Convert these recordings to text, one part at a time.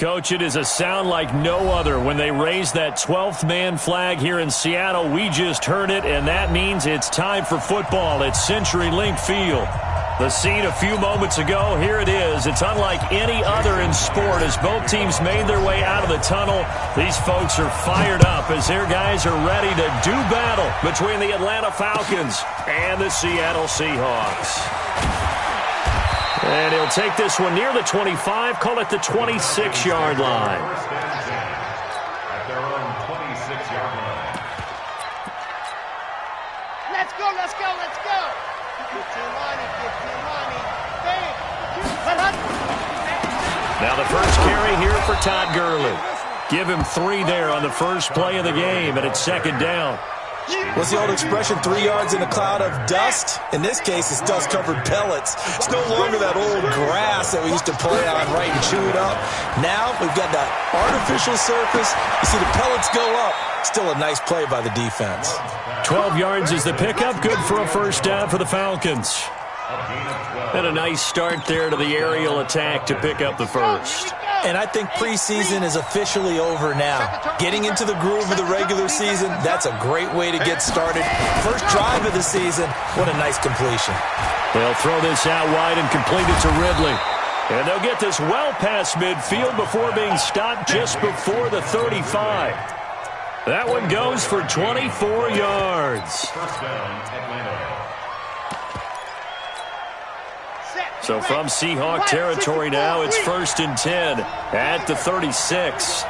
Coach, it is a sound like no other when they raise that 12th man flag here in Seattle. We just heard it, and that means it's time for football at CenturyLink Field. The scene a few moments ago, here it is. It's unlike any other in sport as both teams made their way out of the tunnel. These folks are fired up as their guys are ready to do battle between the Atlanta Falcons and the Seattle Seahawks. And he'll take this one near the 25, call it the 26-yard line. At their own 26-yard line. Let's go, let's go, let's go. 15 money, 15 money. Bang. Now the first carry here for Todd Gurley. Give him 3 there on the first play of the game, and it's second down. What's the old expression, 3 yards in a cloud of dust? In this case, it's dust-covered pellets. It's no longer that old grass that we used to play on, right, and chew it up. Now we've got that artificial surface. You see the pellets go up. Still a nice play by the defense. 12 yards is the pickup. Good for a first down for the Falcons. And a nice start there to the aerial attack to pick up the first. And I think preseason is officially over now. Getting into the groove of the regular season, that's a great way to get started. First drive of the season, what a nice completion. They'll throw this out wide and complete it to Ridley. And they'll get this well past midfield before being stopped just before the 35. That one goes for 24 yards. First down, Atlanta. So from Seahawk territory now, it's 1st and 10 at the 36.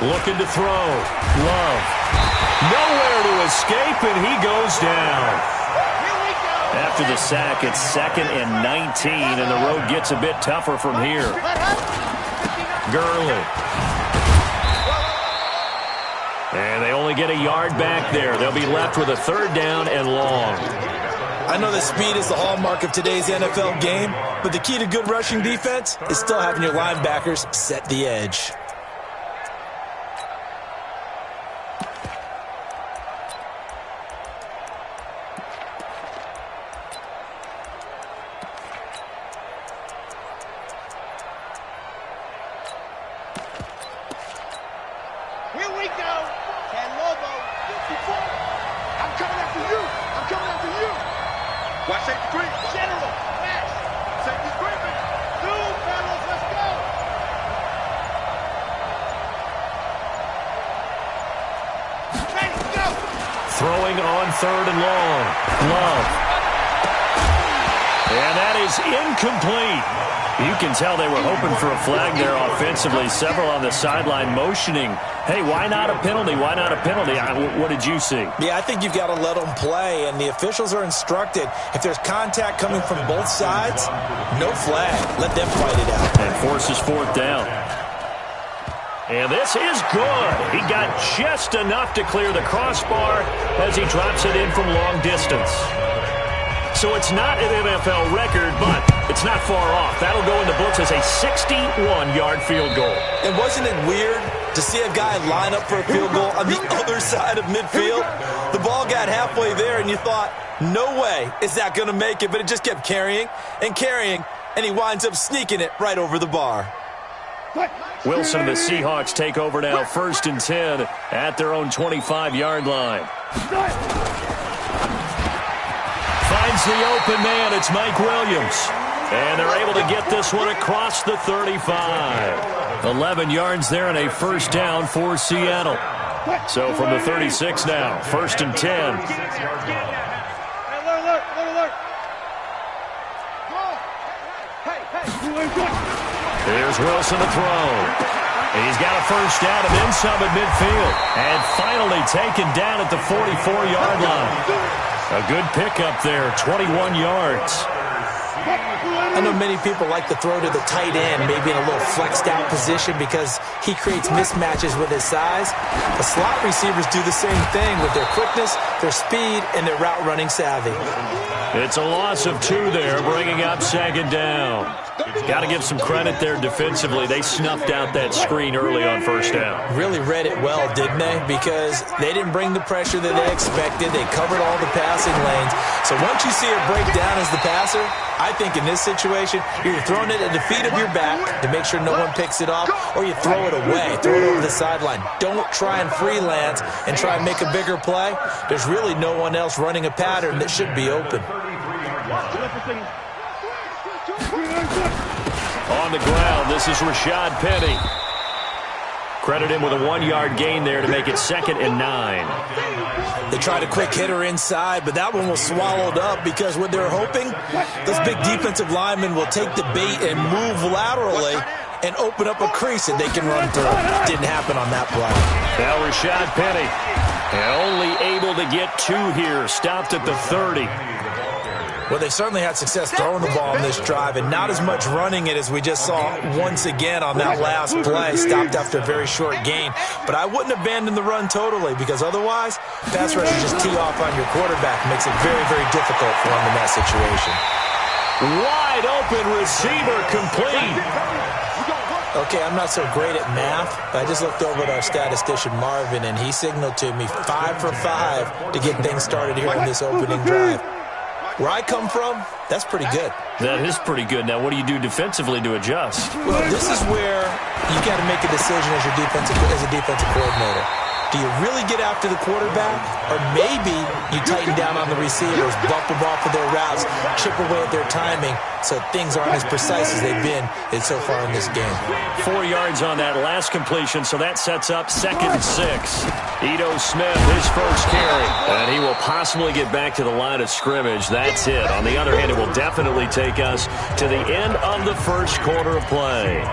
Looking to throw. Love. Nowhere to escape, and he goes down. After the sack, it's 2nd and 19, and the road gets a bit tougher from here. Gurley. And they only get a yard back there. They'll be left with a 3rd down and long. I know that speed is the hallmark of today's NFL game, but the key to good rushing defense is still having your linebackers set the edge. Throwing on 3rd and long. Love. And that is incomplete. You can tell they were hoping for a flag there offensively. Several on the sideline motioning. Hey, why not a penalty? Why not a penalty? What did you see? Yeah, I think you've got to let them play, and the officials are instructed. If there's contact coming from both sides, no flag. Let them fight it out. And forces 4th down. And this is good. He got just enough to clear the crossbar as he drops it in from long distance. So it's not an NFL record, but it's not far off. That'll go in the books as a 61-yard field goal. And wasn't it weird to see a guy line up for a field goal on the other side of midfield? The ball got halfway there, and you thought, no way is that going to make it. But it just kept carrying and carrying, and he winds up sneaking it right over the bar. Wilson and the Seahawks take over now, 1st and 10 at their own 25-yard line. Finds the open man. It's Mike Williams. And they're able to get this one across the 35. 11 yards there and a first down for Seattle. So from the 36 now, 1st and 10. Here's Wilson to throw. He's got a first down and then some at midfield. And finally taken down at the 44-yard line. A good pickup there, 21 yards. I know many people like to throw to the tight end, maybe in a little flexed out position because he creates mismatches with his size. The slot receivers do the same thing with their quickness their speed, and their route running savvy. It's a loss of 2 there, bringing up second down. Got to give some credit there defensively. They snuffed out that screen early on first down. Really read it well, didn't they? Because they didn't bring the pressure that they expected. They covered all the passing lanes. So once you see it break down as the passer, I think in this situation, you're throwing it at the feet of your back to make sure no one picks it off, or you throw it away, throw it over the sideline. Don't try and freelance and try and make a bigger play. There's really no one else running a pattern that should be open. On the ground, this is Rashad Penny. Credit him with a 1-yard gain there to make it 2nd and 9. They tried a quick hitter inside, but that one was swallowed up because what they're hoping, those big defensive linemen will take the bait and move laterally and open up a crease that they can run through. Didn't happen on that play. Now Rashad Penny, only able to get 2 here, stopped at the 30. Well, they certainly had success throwing the ball in this drive, and not as much running it as we just saw once again on that last play. Stopped after a very short gain. But I wouldn't abandon the run totally, because otherwise, pass rush just tee off on your quarterback. Makes it very, very difficult for him in that situation. Wide open receiver complete. Okay, I'm not so great at math, but I just looked over at our statistician, Marvin, and he signaled to me 5 for 5 to get things started here in this opening drive. Where I come from, that's pretty good. That is pretty good. Now, what do you do defensively to adjust? Well, this is where you got to make a decision as a defensive coordinator. Do you really get after the quarterback? Or maybe you tighten down on the receivers, bump them off of their routes, chip away at their timing so things aren't as precise as they've been so far in this game. 4 yards on that last completion, so that sets up 2nd and 6. Ito Smith, his first carry. And he will possibly get back to the line of scrimmage. That's it. On the other hand, it will definitely take us to the end of the first quarter of play.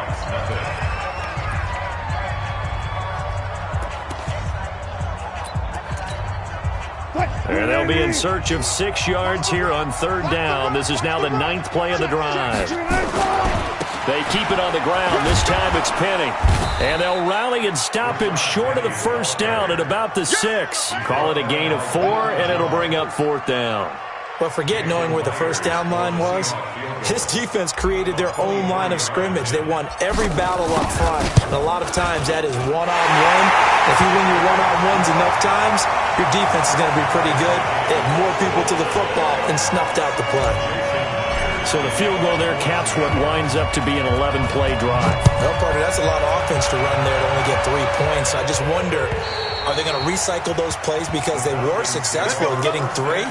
And they'll be in search of 6 yards here on 3rd down. This is now the 9th play of the drive. They keep it on the ground. This time it's Penny. And they'll rally and stop him short of the first down at about the 6. Call it a gain of 4, and it'll bring up 4th down. But forget knowing where the first down line was. His defense created their own line of scrimmage. They won every battle up front. And a lot of times that is one-on-one. If you win your one-on-ones enough times, your defense is going to be pretty good. They had more people to the football and snuffed out the play. So the field goal there caps what winds up to be an 11-play drive. Well, partner, that's a lot of offense to run there to only get 3 points. I just wonder, are they going to recycle those plays because they were successful in getting 3?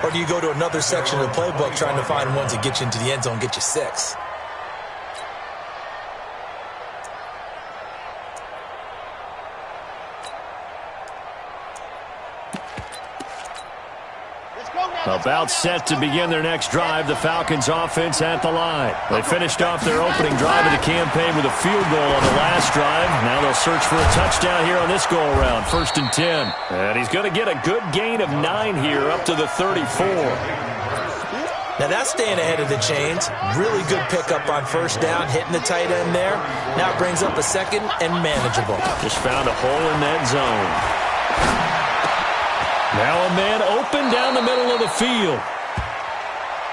Or do you go to another section of the playbook trying to find ones that get you into the end zone, get you 6? About set to begin their next drive, the Falcons offense at the line. They finished off their opening drive of the campaign with a field goal on the last drive. Now they'll search for a touchdown here on this go-around, 1st and 10. And he's going to get a good gain of 9 here up to the 34. Now that's staying ahead of the chains. Really good pickup on first down, hitting the tight end there. Now it brings up a 2nd and manageable. Just found a hole in that zone. Now a man open down the middle of the field.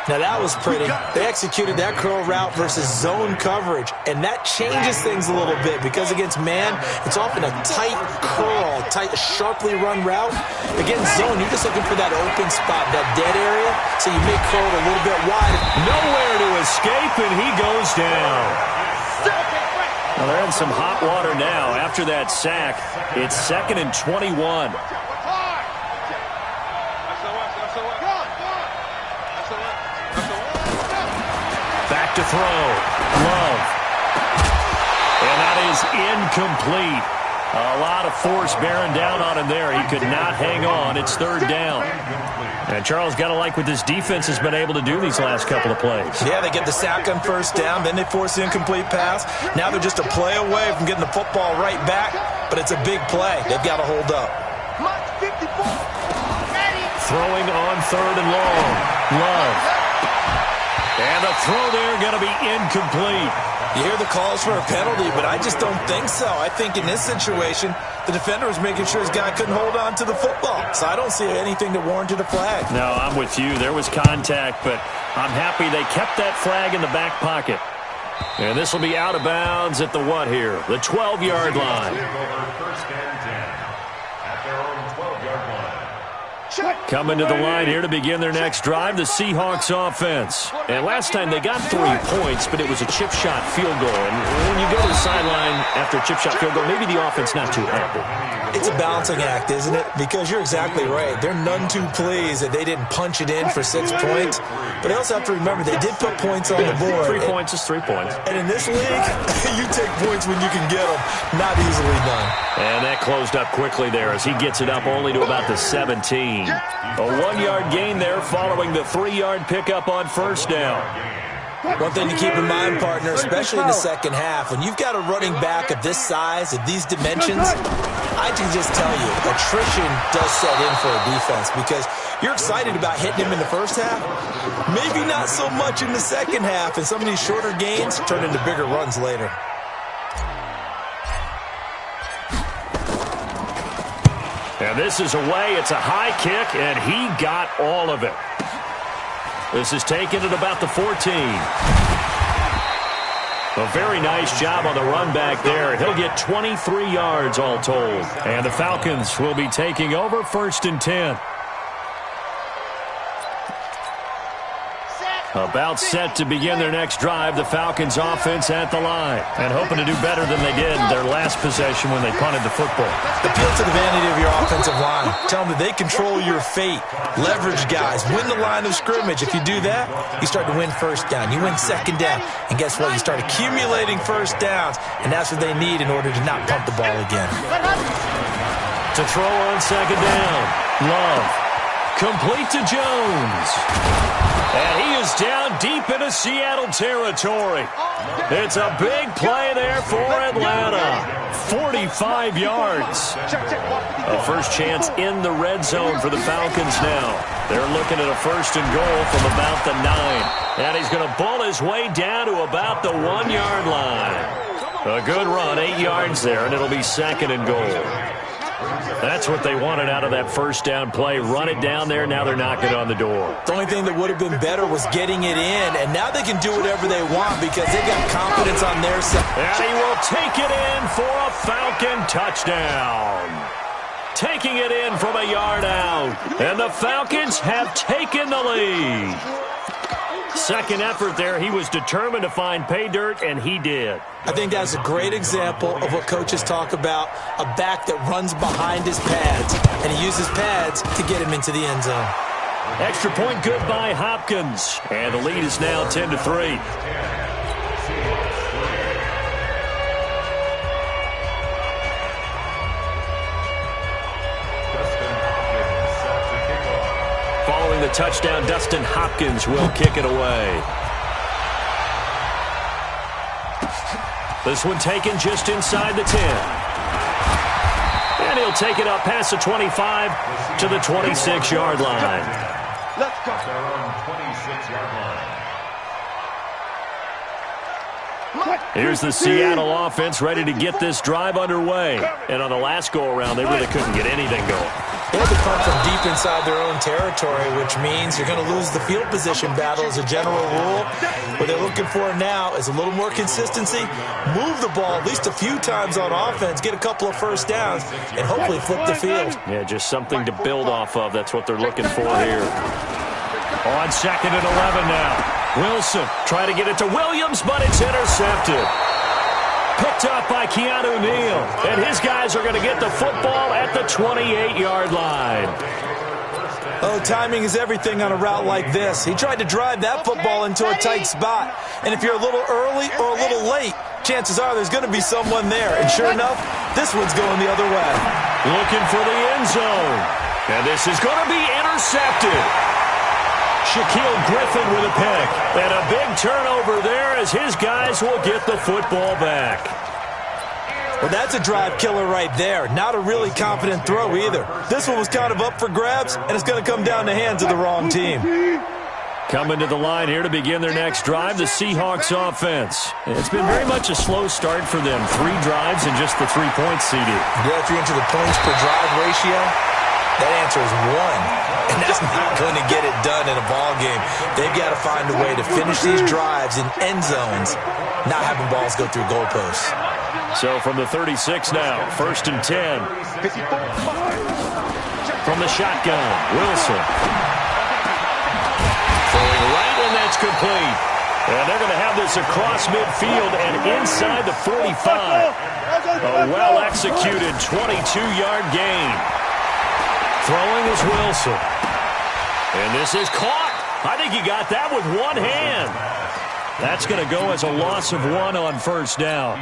Now that was pretty. They executed that curl route versus zone coverage, and that changes things a little bit because against man, it's often a tight curl, sharply run route. Against zone, you're just looking for that open spot, that dead area, so you may curl it a little bit wide. Nowhere to escape, and he goes down. Well, they're in some hot water now. After that sack, it's 2nd and 21. Back to throw. Love. And that is incomplete. A lot of force bearing down on him there. He could not hang on. It's 3rd down. And Charles, got to like what this defense has been able to do these last couple of plays. Yeah, they get the sack on first down, then they force the incomplete pass. Now they're just a play away from getting the football right back, but it's a big play. They've got to hold up. Throwing on 3rd and long. Love. And the throw there going to be incomplete. You hear the calls for a penalty, but I just don't think so. I think in this situation, the defender was making sure his guy couldn't hold on to the football. So I don't see anything that warranted a flag. No, I'm with you. There was contact, but I'm happy they kept that flag in the back pocket. And this will be out of bounds at the what here? The 12-yard line. First and 10 at their own 12-yard line. Coming to the line here to begin their next drive, the Seahawks offense. And last time they got 3 points, but it was a chip shot field goal. And when you go to the sideline after a chip shot field goal, maybe the offense not too happy. It's a balancing act, isn't it? Because you're exactly right. They're none too pleased that they didn't punch it in for 6 points. But they also have to remember they did put points on the board. 3 points is 3 points. And in this league, you take points when you can get them. Not easily done. And that closed up quickly there as he gets it up only to about the 17. A 1-yard gain there following the 3-yard pickup on first down. One thing to keep in mind, partner, especially in the second half, when you've got a running back of this size, of these dimensions, I can just tell you, attrition does set in for a defense because you're excited about hitting him in the first half, maybe not so much in the second half, and some of these shorter gains turn into bigger runs later. And this is away. It's a high kick, and he got all of it. This is taken at about the 14. A very nice job on the run back there. He'll get 23 yards all told. And the Falcons will be taking over first and 10. About set to begin their next drive, the Falcons offense at the line. And hoping to do better than they did in their last possession when they punted the football. Appeal to the vanity of your offensive line. Tell them that they control your fate. Leverage guys. Win the line of scrimmage. If you do that, you start to win first down. You win second down. And guess what? You start accumulating first downs. And that's what they need in order to not punt the ball again. To throw on second down. Love. Complete to Jones. And he is down deep into Seattle territory. It's a big play there for Atlanta. 45 yards. A first chance in the red zone for the Falcons now. They're looking at a first and goal from about the 9. And he's going to bull his way down to about the 1-yard line. A good run, 8 yards there, and it'll be second and goal. That's what they wanted out of that first down play. Run it down there. Now they're knocking on the door. The only thing that would have been better was getting it in, and now they can do whatever they want because they got confidence on their side. And he will take it in for a Falcon touchdown. Taking it in from a yard out. And the Falcons have taken the lead. Second effort there, he was determined to find pay dirt, and he did. I think that's a great example of what coaches talk about, a back that runs behind his pads, and he uses pads to get him into the end zone. Extra point good by Hopkins, and the lead is now 10-3. Following the touchdown, Dustin Hopkins will kick it away. This one taken just inside the 10. And he'll take it up past the 25 to the 26-yard line. Let's go. Their own 26-yard line. Here's the Seattle offense ready to get this drive underway. And on the last go-around, they really couldn't get anything going. They had to punt from deep inside their own territory, which means you're going to lose the field position battle as a general rule. What they're looking for now is a little more consistency, move the ball at least a few times on offense, get a couple of first downs, and hopefully flip the field. Yeah, just something to build off of. That's what they're looking for here. On second and 11 now. Wilson trying to get it to Williams, but it's intercepted. Picked up by Keanu Neal. And his guys are going to get the football at the 28-yard line. Oh, timing is everything on a route like this. He tried to drive that football into a tight spot. And if you're a little early or a little late, chances are there's going to be someone there. And sure enough, this one's going the other way. Looking for the end zone. And this is going to be intercepted. Shaquille Griffin with a pick. And a big turnover there as his guys will get the football back. Well, that's a drive killer right there. Not a really confident throw either. This one was kind of up for grabs, and it's going to come down the hands of the wrong team. Coming to the line here to begin their next drive, the Seahawks offense. It's been very much a slow start for them. 3 drives and just the 3 points, CD. Yeah, if you're into the points per drive ratio, that answer is 1. And that's not going to get it done in a ball game. They've got to find a way to finish these drives in end zones, not having balls go through goalposts. So from the 36 now, 1st and 10. From the shotgun, Wilson. Throwing right, and that's complete. And they're going to have this across midfield and inside the 45. A well-executed 22-yard gain. Throwing is Wilson. And this is caught. I think he got that with one hand. That's going to go as a loss of 1 on 1st down.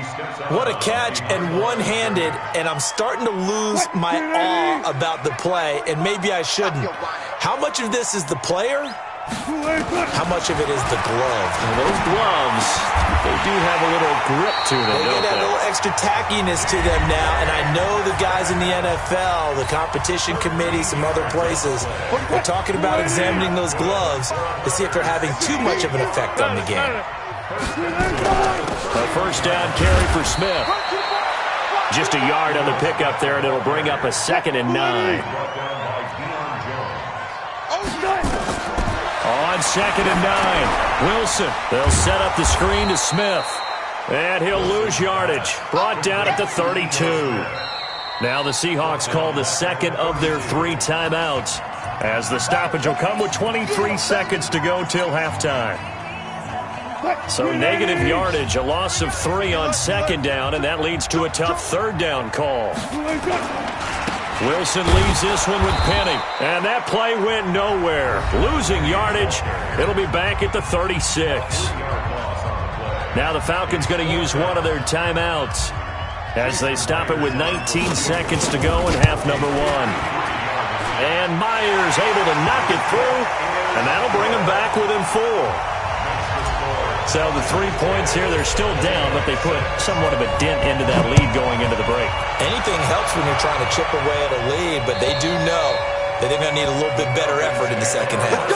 What a catch, and one-handed, and I'm starting to lose my awe about the play, and maybe I shouldn't. How much of this is the player? How much of it is the glove? And those gloves, they do have a little grip to them, They don't get a they? little extra tackiness to them now, and I know the guys in the NFL, the competition committee, some other places, are talking about examining those gloves to see if they're having too much of an effect on the game. A 1st down carry for Smith. Just a yard on the pickup there, and it'll bring up a 2nd and 9. On 2nd and 9, Wilson. They'll set up the screen to Smith. And he'll lose yardage. Brought down at the 32. Now the Seahawks call the 2nd of their 3 timeouts, as the stoppage will come with 23 seconds to go till halftime. So negative yardage, a loss of 3 on 2nd down, and that leads to a tough 3rd down call. Wilson leaves this one with Penny, and that play went nowhere. Losing yardage, it'll be back at the 36. Now the Falcons going to use one of their timeouts as they stop it with 19 seconds to go in half number 1. And Myers able to knock it through, and that'll bring them back within 4. So the 3 points here, they're still down, but they put somewhat of a dent into that lead going into the break. Anything helps when you're trying to chip away at a lead, but they do know that they're going to need a little bit better effort in the second half.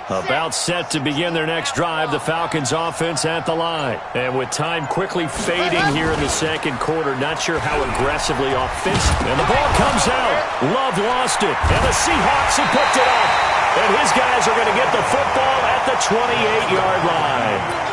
About set to begin their next drive, the Falcons offense at the line. And with time quickly fading here in the 2nd quarter, not sure how aggressively offensive. And the ball comes out. Love lost it. And the Seahawks have picked it up. And his guys are going to get the football at the 28-yard line.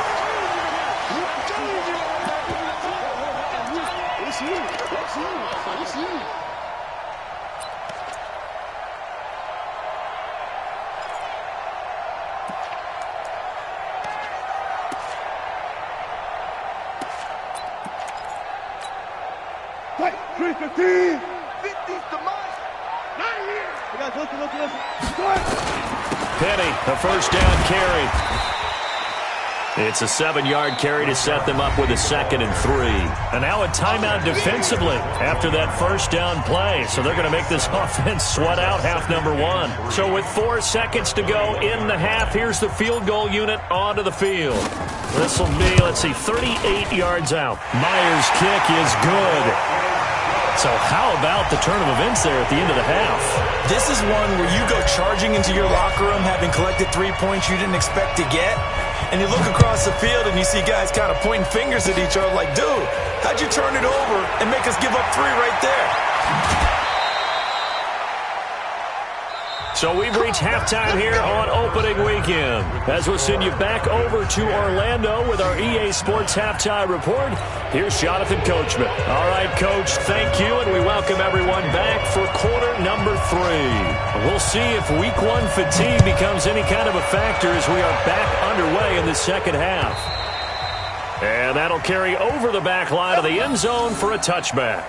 Penny, a 1st down carry. It's a 7-yard carry to set them up with a 2nd and 3. And now a timeout defensively after that 1st down play. So they're going to make this offense sweat out half number 1. So with 4 seconds to go in the half, here's the field goal unit onto the field. This will be, 38 yards out. Myers' kick is good. So how about the turn of events there at the end of the half? This is one where you go charging into your locker room having collected 3 points you didn't expect to get, and you look across the field and you see guys kind of pointing fingers at each other like, dude, how'd you turn it over and make us give up 3 right there? So we've reached halftime here on opening weekend. As we'll send you back over to Orlando with our EA Sports Halftime Report, here's Jonathan Coachman. All right, Coach, thank you, and we welcome everyone back for quarter number 3. We'll see if week 1 fatigue becomes any kind of a factor as we are back underway in the second half. And that'll carry over the back line of the end zone for a touchback.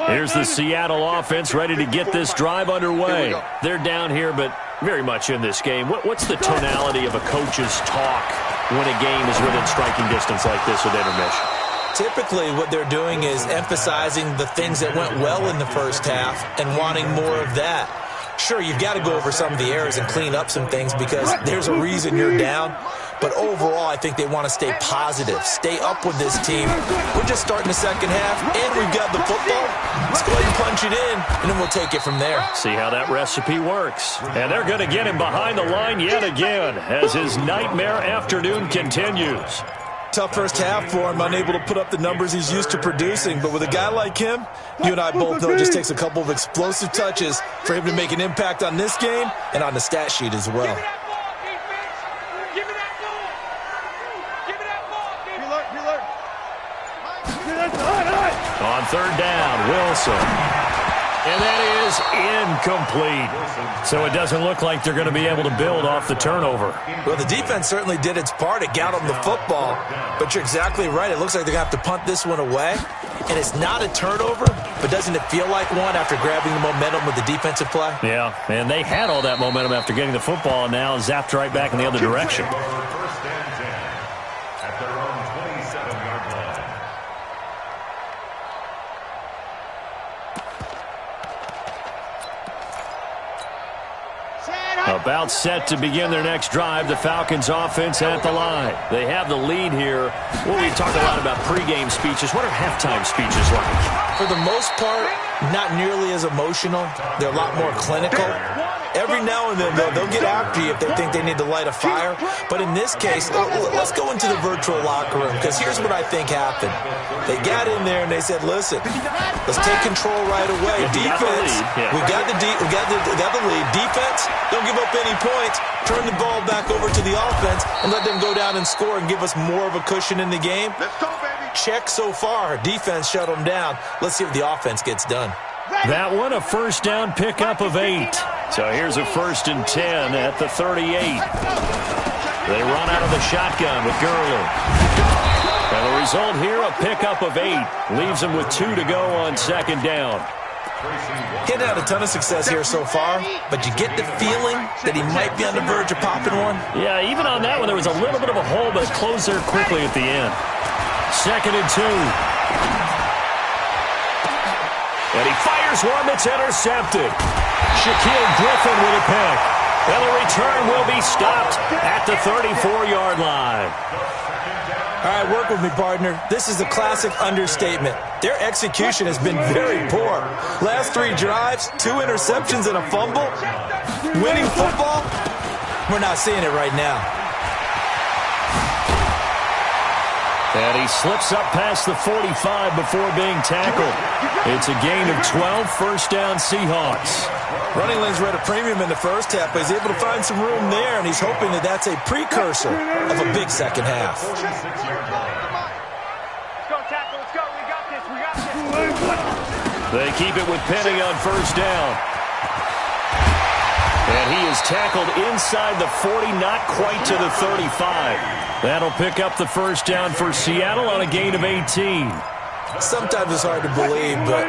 Here's the Seattle offense ready to get this drive underway. They're down here, but very much in this game. What's the tonality of a coach's talk when a game is within striking distance like this at intermission? Typically, what they're doing is emphasizing the things that went well in the first half and wanting more of that. Sure, you've got to go over some of the errors and clean up some things because there's a reason you're down. But overall, I think they want to stay positive, stay up with this team. We're just starting the second half, and we've got the football. Let's go ahead and punch it in, and then we'll take it from there. See how that recipe works. And they're going to get him behind the line yet again as his nightmare afternoon continues. Tough first half for him, unable to put up the numbers he's used to producing. But with a guy like him, you and I both know it just takes a couple of explosive touches for him to make an impact on this game and on the stat sheet as well. On third down, Wilson. And that is incomplete. So it doesn't look like they're going to be able to build off the turnover. Well, the defense certainly did its part. It got them the football. But you're exactly right. It looks like they're going to have to punt this one away. And it's not a turnover, but doesn't it feel like one after grabbing the momentum with the defensive play? Yeah, and they had all that momentum after getting the football and now zapped right back in the other direction. First and 10 at their own 27-yard line. About set to begin their next drive, the Falcons offense at the line. They have the lead here. Well, we talk a lot about pregame speeches. What are halftime speeches like? For the most part, not nearly as emotional. They're a lot more clinical. Every now and then, they'll get after you if they think they need to light a fire. But in this case, let's go into the virtual locker room, because here's what I think happened. They got in there and they said, listen, let's take control right away. Defense, we got the lead. Defense, don't give up any points. Turn the ball back over to the offense and let them go down and score and give us more of a cushion in the game. Let's go, baby. Check so far. Defense shut them down. Let's see if the offense gets done. That one, a first down pickup of 8. So here's a 1st and 10 at the 38. They run out of the shotgun with Gurley. And the result here, a pickup of 8. Leaves them with 2 to go on second down. He's had a ton of success here so far, but you get the feeling that he might be on the verge of popping one. Yeah, even on that one, there was a little bit of a hole, but it closed there quickly at the end. 2nd and 2. And he fires one that's intercepted. Shaquille Griffin with a pick. And the return will be stopped at the 34-yard line. All right, work with me, partner. This is a classic understatement. Their execution has been very poor. Last 3 drives, 2 interceptions and a fumble. Winning football? We're not seeing it right now. And he slips up past the 45 before being tackled. It's a gain of 12, first down Seahawks. Running lanes were at a premium in the first half, but he's able to find some room there, and he's hoping that that's a precursor of a big second half. Let's go, tackle. Let's go. We got this. We got this. They keep it with Penny on first down. And he is tackled inside the 40, not quite to the 35. That'll pick up the first down for Seattle on a gain of 18. Sometimes it's hard to believe, but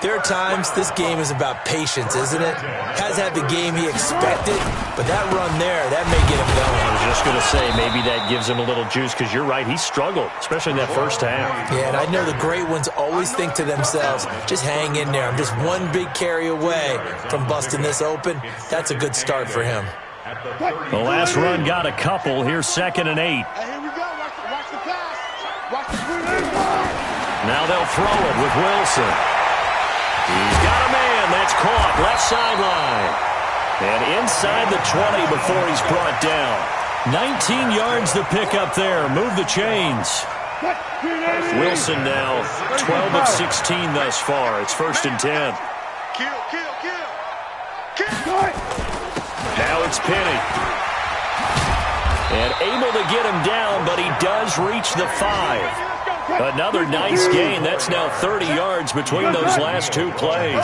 there are times this game is about patience, isn't it? Has had the game he expected, but that run there, that may get him going. I was just going to say, maybe that gives him a little juice, because you're right, he struggled, especially in that first half. Yeah, and I know the great ones always think to themselves, just hang in there. I'm just one big carry away from busting this open. That's a good start for him. The last run got a couple. Here's 2nd and 8. Hey, here we go. Watch the pass. Watch the screen. Now they'll throw it with Wilson. He's got a man. That's caught. Left sideline. And inside the 20 before he's brought down. 19 yards to pick up there. Move the chains. Wilson now 12 of 16 thus far. It's 1st and 10. Kill. Now it's Penny. And able to get him down, but he does reach the 5. Another nice gain. That's now 30 yards between those last 2 plays.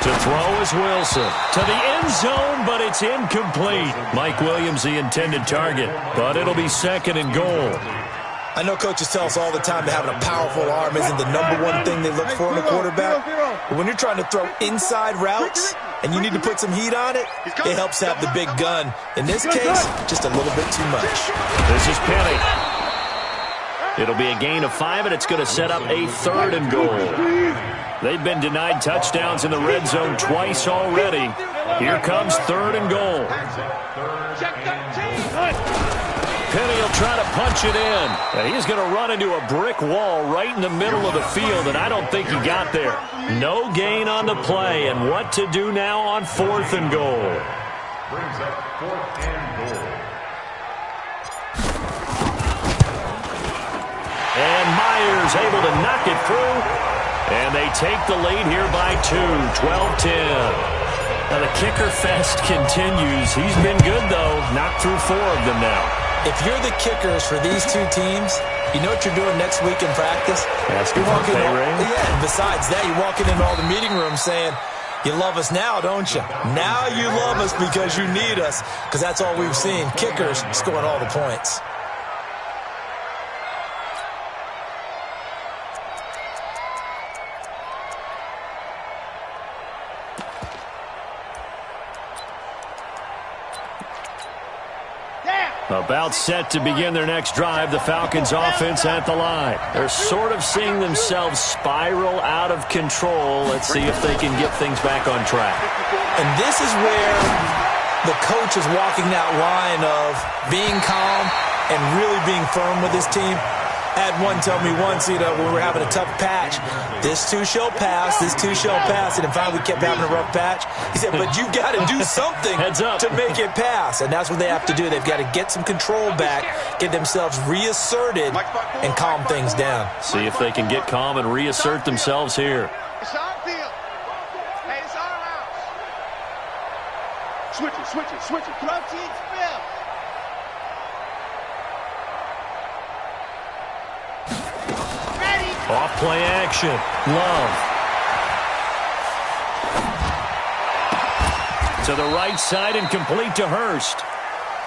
To throw is Wilson. To the end zone, but it's incomplete. Mike Williams, the intended target, but it'll be 2nd and goal. I know coaches tell us all the time that having a powerful arm isn't the #1 thing they look for in a quarterback. But when you're trying to throw inside routes and you need to put some heat on it, it helps have the big gun. In this case, just a little bit too much. This is Penny. It'll be a gain of 5, and it's going to set up a 3rd and goal. They've been denied touchdowns in the red zone twice already. Here comes 3rd and goal. Penny will try to punch it in. And he's going to run into a brick wall right in the middle of the field, and I don't think he got there. No gain on the play, and what to do now on 4th and goal. Brings up 4th and goal. And Myers able to knock it through. And they take the lead here by 2, 12-10. Now the kicker fest continues. He's been good, though. Knocked through 4 of them now. If you're the kickers for these two teams, you know what you're doing next week in practice? Asking for a pay raise? Yeah, and besides that, you're walking into all the meeting rooms saying, you love us now, don't you? Now you love us because you need us, because that's all we've seen. Kickers scoring all the points. About set to begin their next drive, the Falcons offense at the line. They're sort of seeing themselves spiral out of control. Let's see if they can get things back on track. And this is where the coach is walking that line of being calm and really being firm with his team. I had one tell me once, when we were having a tough patch, this too shall pass, this too shall pass, and then finally we kept having a rough patch. He said, but you got to do something to make it pass, and that's what they have to do. They've got to get some control back, get themselves reasserted, and calm things down. See if they can get calm and reassert themselves here. It's our field. Hey, it's our house. Switch it. Protein spill. Off play action. Love. To the right side and complete to Hurst.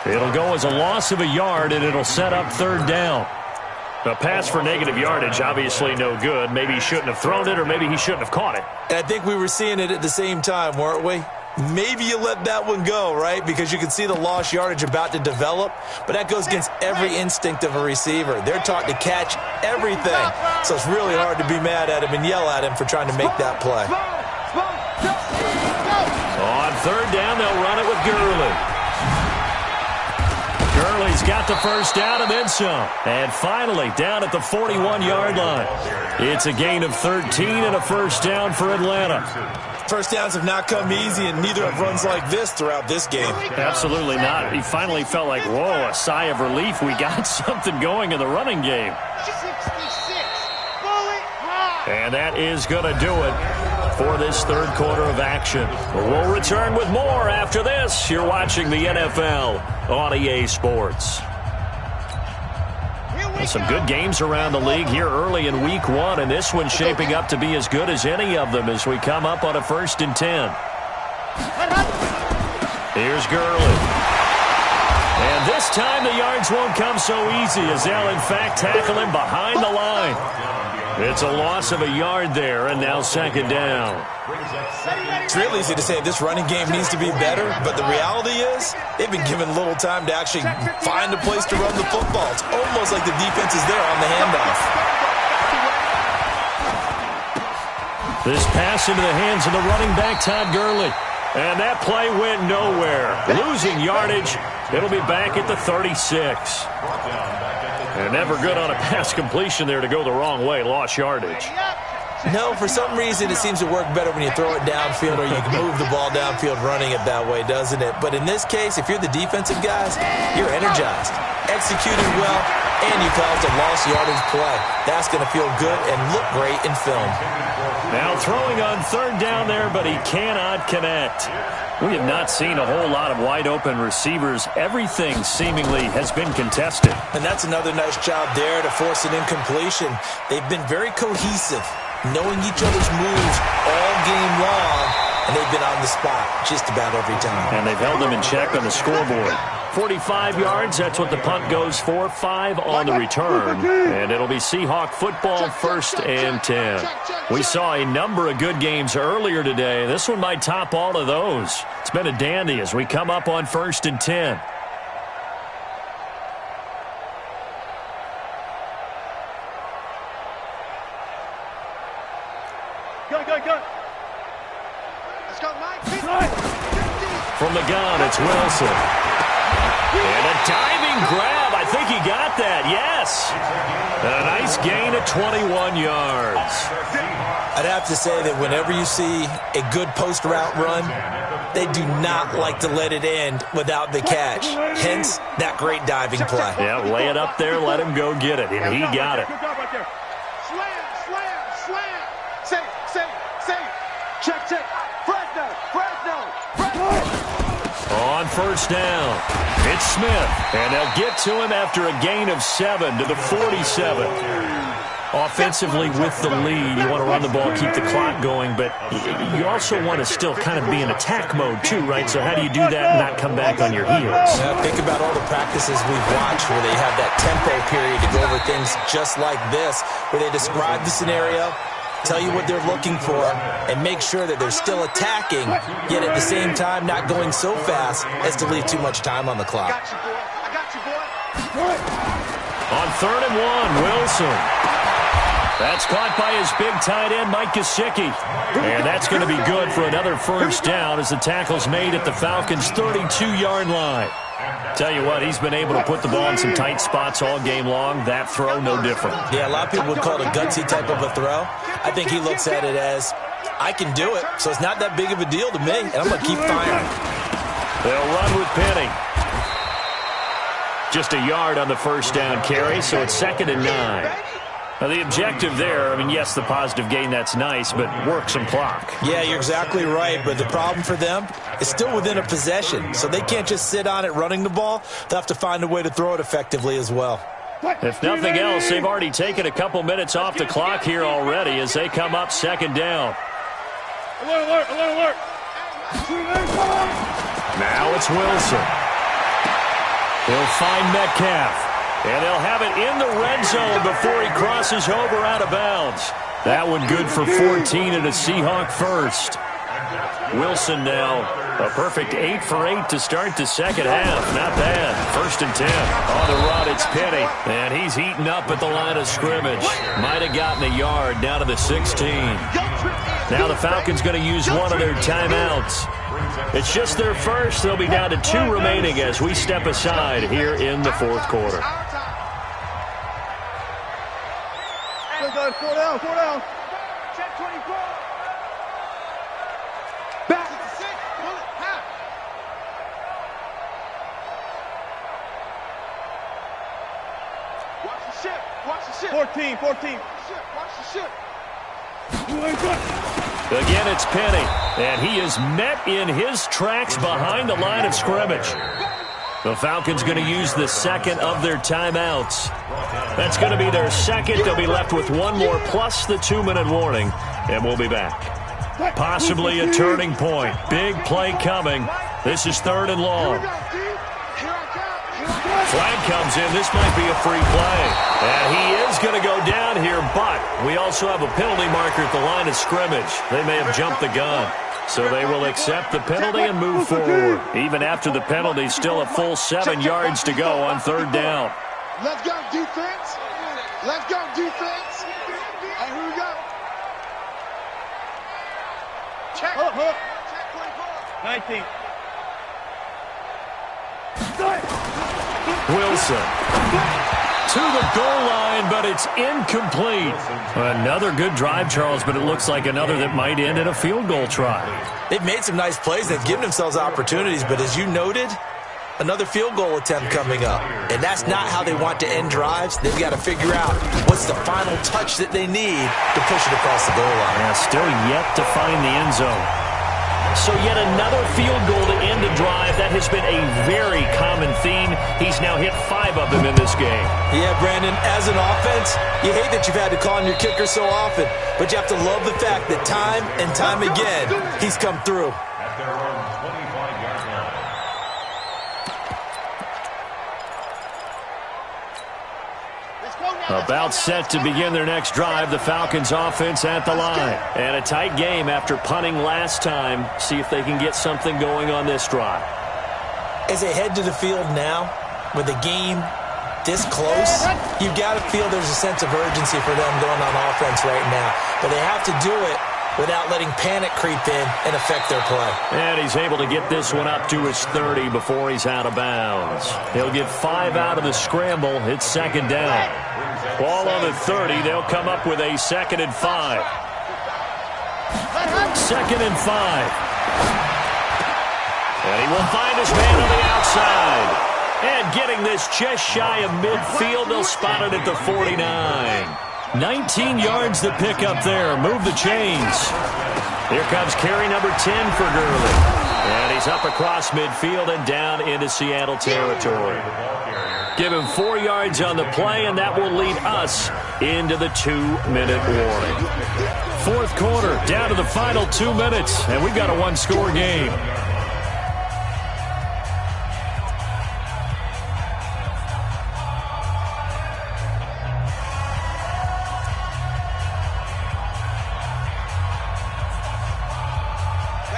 It'll go as a loss of a yard, and it'll set up 3rd down. A pass for negative yardage, obviously no good. Maybe he shouldn't have thrown it, or maybe he shouldn't have caught it. And I think we were seeing it at the same time, weren't we? Maybe you let that one go, right? Because you can see the lost yardage about to develop, but that goes against every instinct of a receiver. They're taught to catch everything, so it's really hard to be mad at him and yell at him for trying to make that play. On 3rd down, they'll run it with Gurley. Gurley's got the 1st down and then some. And finally, down at the 41-yard line. It's a gain of 13 and a 1st down for Atlanta. First downs have not come easy, and neither have runs like this throughout this game. Absolutely not. He finally felt like, whoa, a sigh of relief. We got something going in the running game. 66. Bullet high. And that is going to do it for this 3rd quarter of action. We'll return with more after this. You're watching the NFL on EA Sports. Some good games around the league here early in week 1, and this one's shaping up to be as good as any of them as we come up on a 1st and 10. Here's Gurley. And this time the yards won't come so easy as they'll in fact tackle him behind the line. It's a loss of a yard there, and now 2nd down. It's real easy to say this running game needs to be better, but the reality is they've been given little time to actually find a place to run the football. It's almost like the defense is there on the handoff. This pass into the hands of the running back, Todd Gurley. And that play went nowhere. Losing yardage. It'll be back at the 36. And never good on a pass completion there to go the wrong way. Lost yardage. No, for some reason it seems to work better when you throw it downfield or you can move the ball downfield running it that way, doesn't it? But in this case, if you're the defensive guys, you're energized, executed well, and you caused a lost yardage play. That's going to feel good and look great in film. Now throwing on 3rd down there, but he cannot connect. We have not seen a whole lot of wide-open receivers. Everything seemingly has been contested. And that's another nice job there to force an incompletion. They've been very cohesive, knowing each other's moves all game long, and they've been on the spot just about every time. And they've held them in check on the scoreboard. 45 yards, that's what the punt goes for. 5 on the return. And it'll be Seahawk football, 1st and 10. We saw a number of good games earlier today. This one might top all of those. It's been a dandy as we come up on 1st and 10. Go. Let's go, Mike. From the gun, it's Wilson. And a diving grab. I think he got that. Yes. A nice gain of 21 yards. I'd have to say that whenever you see a good post route run, they do not like to let it end without the catch. Hence, that great diving play. Yeah, lay it up there, let him go get it. And he got it. Slam. Say. Check. Fresno. On 1st down, it's Smith. And they'll get to him after a gain of 7 to the 47. Offensively with the lead, you want to run the ball, keep the clock going, but you also want to still kind of be in attack mode too, right? So how do you do that and not come back on your heels? Yeah, think about all the practices we've watched where they have that tempo period to go over things just like this, where they describe the scenario, tell you what they're looking for, and make sure that they're still attacking, yet at the same time not going so fast as to leave too much time on the clock. I got you, boy. On 3rd and 1, Wilson. That's caught by his big tight end, Mike Gesicki. And that's going to be good for another 1st down as the tackle's made at the Falcons' 32-yard line. Tell you what, he's been able to put the ball in some tight spots all game long. That throw, no different. Yeah, a lot of people would call it a gutsy type of a throw. I think he looks at it as, I can do it, so it's not that big of a deal to me, and I'm going to keep firing. They'll run with Penny. Just a yard on the 1st down carry, so it's 2nd and 9. Now, the objective there, I mean, yes, the positive gain, that's nice, but work some clock. Yeah, you're exactly right, but the problem for them is still within a possession, so they can't just sit on it running the ball. They'll have to find a way to throw it effectively as well. If nothing else, they've already taken a couple minutes off the clock here already as they come up 2nd down. Alert. Now it's Wilson. He'll find Metcalf. And they'll have it in the red zone before he crosses over out of bounds. That one good for 14 and a Seahawk 1st. Wilson now a perfect 8 for 8 to start the 2nd half. Not bad. 1st and 10. On the run, it's Penny. And he's heating up at the line of scrimmage. Might have gotten a yard down to the 16. Now the Falcons going to use one of their timeouts. It's just their first. They'll be down to 2 remaining as we step aside here in the 4th quarter. Four down. Check 24. Back. Pull it. Half. Watch the ship. 14. Watch the ship. Again, it's Penny, and he is met in his tracks behind the line of scrimmage. The Falcons going to use the 2nd of their timeouts. That's going to be their 2nd. They'll be left with 1 more plus the 2-minute warning, and we'll be back. Possibly a turning point. Big play coming. This is 3rd and long. Flag comes in. This might be a free play. And he is going to go down here, but we also have a penalty marker at the line of scrimmage. They may have jumped the gun. So they will accept the penalty and move forward. Even after the penalty, still a full 7 yards to go on 3rd down. Let's go, defense. And here we go. Check. 19. Wilson to the goal line, but it's incomplete. Another good drive, Charles, but it looks like another that might end in a field goal try. They've made some nice plays. They've given themselves opportunities, but as you noted, another field goal attempt coming up. And that's not how they want to end drives. They've got to figure out what's the final touch that they need to push it across the goal line. Yeah, still yet to find the end zone. So yet another field goal to end a drive. That has been a very common theme. He's now hit 5 of them in this game. Yeah, Brandon, as an offense, you hate that you've had to call on your kicker so often, but you have to love the fact that time and time again, he's come through. At their own 25-yard line. About set to begin their next drive, the Falcons offense at the line. And a tight game after punting last time. See if they can get something going on this drive. As they head to the field now, with the game this close, you've got to feel there's a sense of urgency for them going on offense right now. But they have to do it without letting panic creep in and affect their play. And he's able to get this one up to his 30 before he's out of bounds. He'll get 5 out of the scramble. It's second down. Ball on the 30. They'll come up with a 2nd and 5. 2nd and 5. And he will find his man on the outside. And getting this just shy of midfield, they'll spot it at the 49. 19 yards to pick up there. Move the chains. Here comes carry number 10 for Gurley. And he's up across midfield and down into Seattle territory. Give him 4 yards on the play, and that will lead us into the 2-minute warning. Fourth quarter, down to the final 2 minutes, and we've got a one-score game.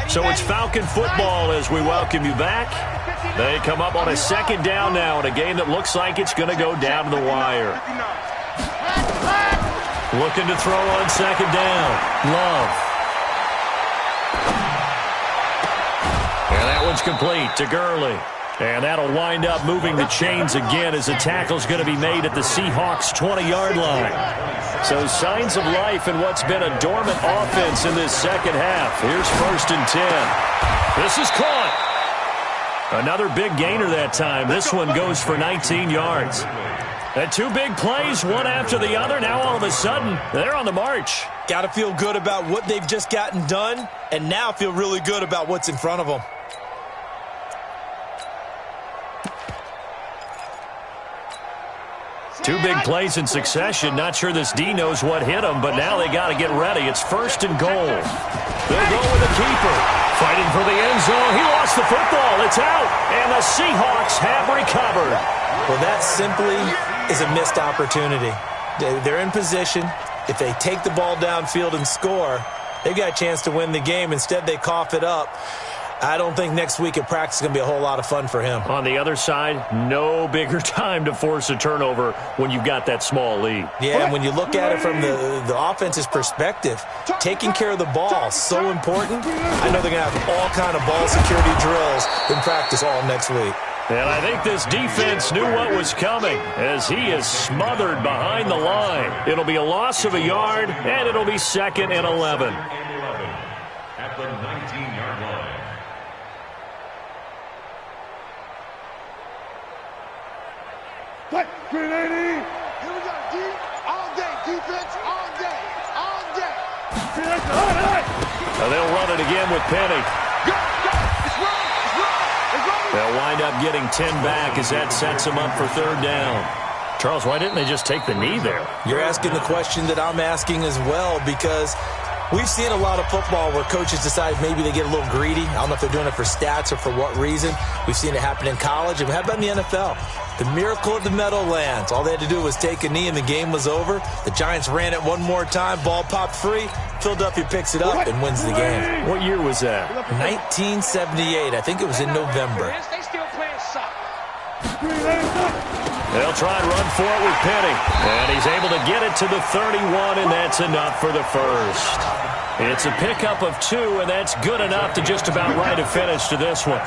So it's Falcon football as we welcome you back. They come up on a 2nd down now in a game that looks like it's going to go down to the wire. Looking to throw on 2nd down. Love. And that one's complete to Gurley. And that'll wind up moving the chains again as the tackle's going to be made at the Seahawks' 20-yard line. So signs of life in what's been a dormant offense in this second half. Here's 1st and 10. This is caught. Another big gainer that time. This one goes for 19 yards. And 2 big plays, one after the other. Now all of a sudden, they're on the march. Got to feel good about what they've just gotten done, and now feel really good about what's in front of them. Two big plays in succession. Not sure this D knows what hit him, but now they got to get ready. It's 1st and goal. They'll go with the keeper. Fighting for the end zone. He lost the football. It's out. And the Seahawks have recovered. Well, that simply is a missed opportunity. They're in position. If they take the ball downfield and score, they've got a chance to win the game. Instead, they cough it up. I don't think next week at practice is going to be a whole lot of fun for him. On the other side, no bigger time to force a turnover when you've got that small lead. Yeah, and when you look at it from the offense's perspective, taking care of the ball is so important. I know they're going to have all kind of ball security drills in practice all next week. And I think this defense knew what was coming as he is smothered behind the line. It'll be a loss of a yard, and it'll be 2nd and 11. At the 19-yard line. Grenade! Here we go, D. All day, defense, all day, all day. Now they'll run it again with Penny. Go, go, it's wrong, it's wrong, it's wrong. They'll wind up getting 10 back as that sets them up for 3rd down. Charles, why didn't they just take the knee there? You're asking the question that I'm asking as well, because we've seen a lot of football where coaches decide maybe they get a little greedy. I don't know if they're doing it for stats or for what reason. We've seen it happen in college. And how about in the NFL? The miracle of the Meadowlands. All they had to do was take a knee and the game was over. The Giants ran it one more time. Ball popped free. Philadelphia picks it up and wins the game. What year was that? 1978. I think it was in November. They still playing soccer. They'll try and run for it with Penny. And he's able to get it to the 31, and that's enough for the first. It's a pickup of 2, and that's good enough to just about write a finish to this one.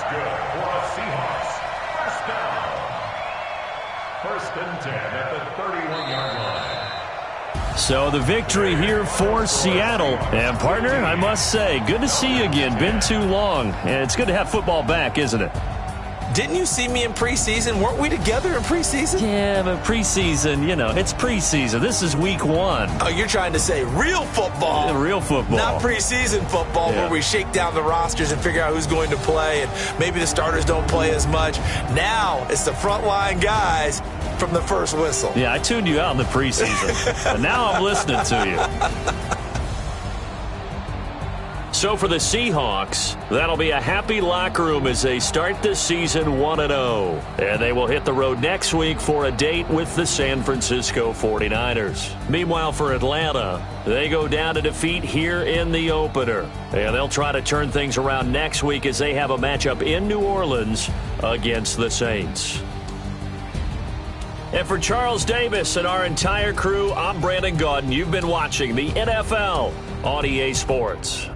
First and 10 at the 31-yard line. So the victory here for Seattle. And, partner, I must say, good to see you again. Been too long. And it's good to have football back, isn't it? Didn't you see me in preseason? Weren't we together in preseason? Yeah, but preseason, it's preseason. This is week 1. Oh, you're trying to say real football. Real football. Not preseason football where we shake down the rosters and figure out who's going to play, and maybe the starters don't play as much. Now it's the frontline guys from the first whistle. Yeah, I tuned you out in the preseason, and now I'm listening to you. So for the Seahawks, that'll be a happy locker room as they start this season 1-0. And they will hit the road next week for a date with the San Francisco 49ers. Meanwhile, for Atlanta, they go down to defeat here in the opener. And they'll try to turn things around next week as they have a matchup in New Orleans against the Saints. And for Charles Davis and our entire crew, I'm Brandon Gaudin. You've been watching the NFL on EA Sports.